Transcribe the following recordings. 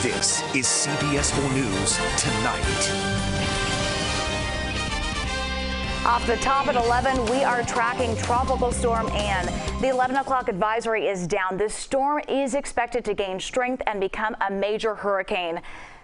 This is CBS 4 News Tonight. Off the top at 11, we are tracking Tropical Storm Ann. The 11 o'clock advisory is down. This storm is expected to gain strength and become a major hurricane.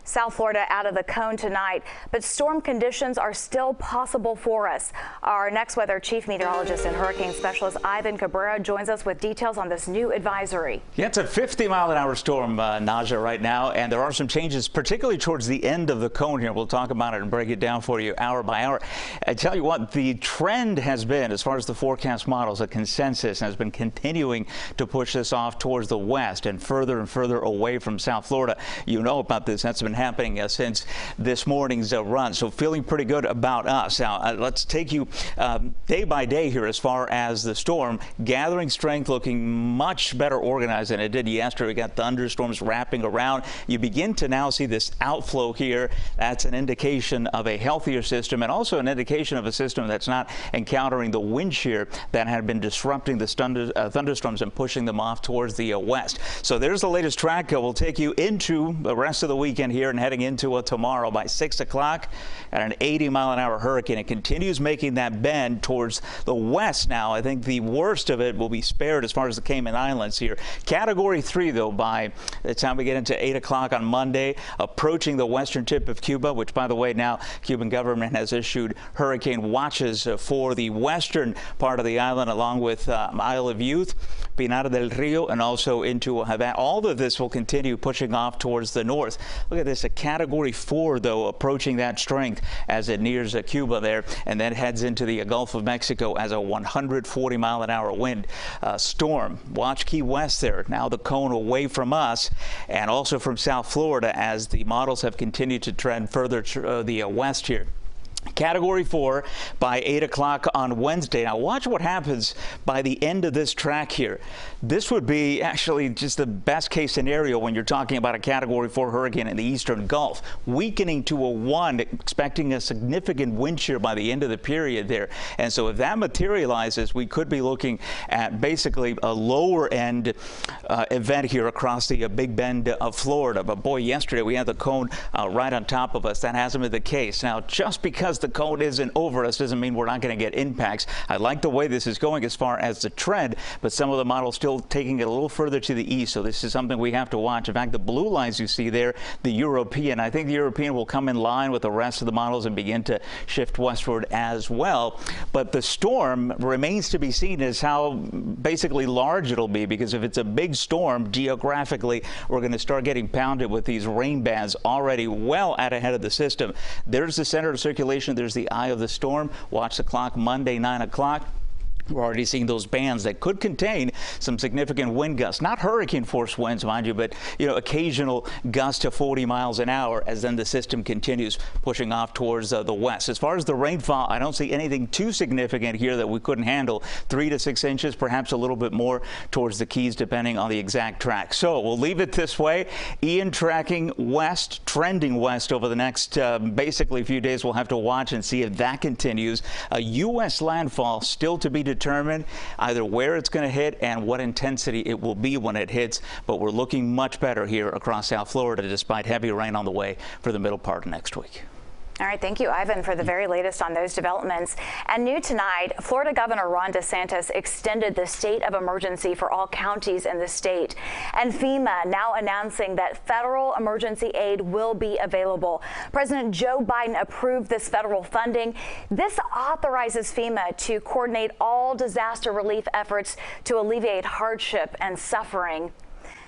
South Florida out of the cone tonight, but storm conditions are still possible for us. Our next weather chief meteorologist and hurricane specialist Ivan Cabrera joins us with details on this new advisory. Yeah, it's a 50-mile-an-hour storm, Naja, right now, and there are some changes, particularly towards the end of the cone here. We'll talk about it and break it down for you hour by hour. I tell you what, the trend has been, as far as the forecast models, a consensus has been continuing to push this off towards the west and further away from South Florida. You know about this. That's been happening since this morning's run, so feeling pretty good about us. Now let's take you day by day here as far as the storm gathering strength, looking much better organized than it did yesterday. We got thunderstorms wrapping around. You begin to now see this outflow here. That's an indication of a healthier system and also an indication of a system that's not encountering the wind shear that had been disrupting the thunderstorms and pushing them off towards the west. So there's the latest track. We'll take you into the rest of the weekend here and heading into tomorrow by 6 o'clock at an 80-mile-an-hour hurricane. It continues making that bend towards the west now. I think the worst of it will be spared as far as the Cayman Islands here. Category 3, though, by the time we get into 8 o'clock on Monday, approaching the western tip of Cuba, which, by the way, now Cuban government has issued hurricane watches for the western part of the island, along with Isle of Youth, Pinar del Rio, and also into Havana. All of this will continue pushing off towards the north. Look at this, a Category 4, though, approaching that strength as it nears Cuba there, and then heads into the Gulf of Mexico as a 140-mile-an-hour wind storm. Watch Key West there. Now the cone away from us and also from South Florida as the models have continued to trend further to the west here. Category 4 by 8 o'clock on Wednesday. Now watch what happens by the end of this track here. This would be actually just the best case scenario when you're talking about a Category 4 hurricane in the eastern Gulf. Weakening to a 1, expecting a significant wind shear by the end of the period there. And so if that materializes, we could be looking at basically a lower end event here across the Big Bend of Florida. But boy, yesterday we had the cone right on top of us. That hasn't been the case. Now, just because the cone isn't over us doesn't mean we're not going to get impacts. I like the way this is going as far as the trend, but some of the models still taking it a little further to the east. So this is something we have to watch. In fact, the blue lines you see there, the European, I think the European will come in line with the rest of the models and begin to shift westward as well. But the storm remains to be seen as how basically large it'll be, because if it's a big storm, geographically, we're going to start getting pounded with these rain bands already well out ahead of the system. There's the center of circulation. There's the eye of the storm. Watch the clock Monday, 9 o'clock. We're already seeing those bands that could contain some significant wind gusts, not hurricane force winds, mind you, but occasional gusts to 40 miles an hour as then the system continues pushing off towards the west. As far as the rainfall, I don't see anything too significant here that we couldn't handle. 3 to 6 inches, perhaps a little bit more towards the Keys, depending on the exact track. So we'll leave it this way. Ian tracking west, trending west over the next basically few days. We'll have to watch and see if that continues. A U.S. landfall still to be determine either where it's going to hit and what intensity it will be when it hits, but we're looking much better here across South Florida despite heavy rain on the way for the middle part of next week. All right, thank you, Ivan, for the very latest on those developments. And new tonight, Florida Governor Ron DeSantis extended the state of emergency for all counties in the state. And FEMA now announcing that federal emergency aid will be available. President Joe Biden approved this federal funding. This authorizes FEMA to coordinate all disaster relief efforts to alleviate hardship and suffering.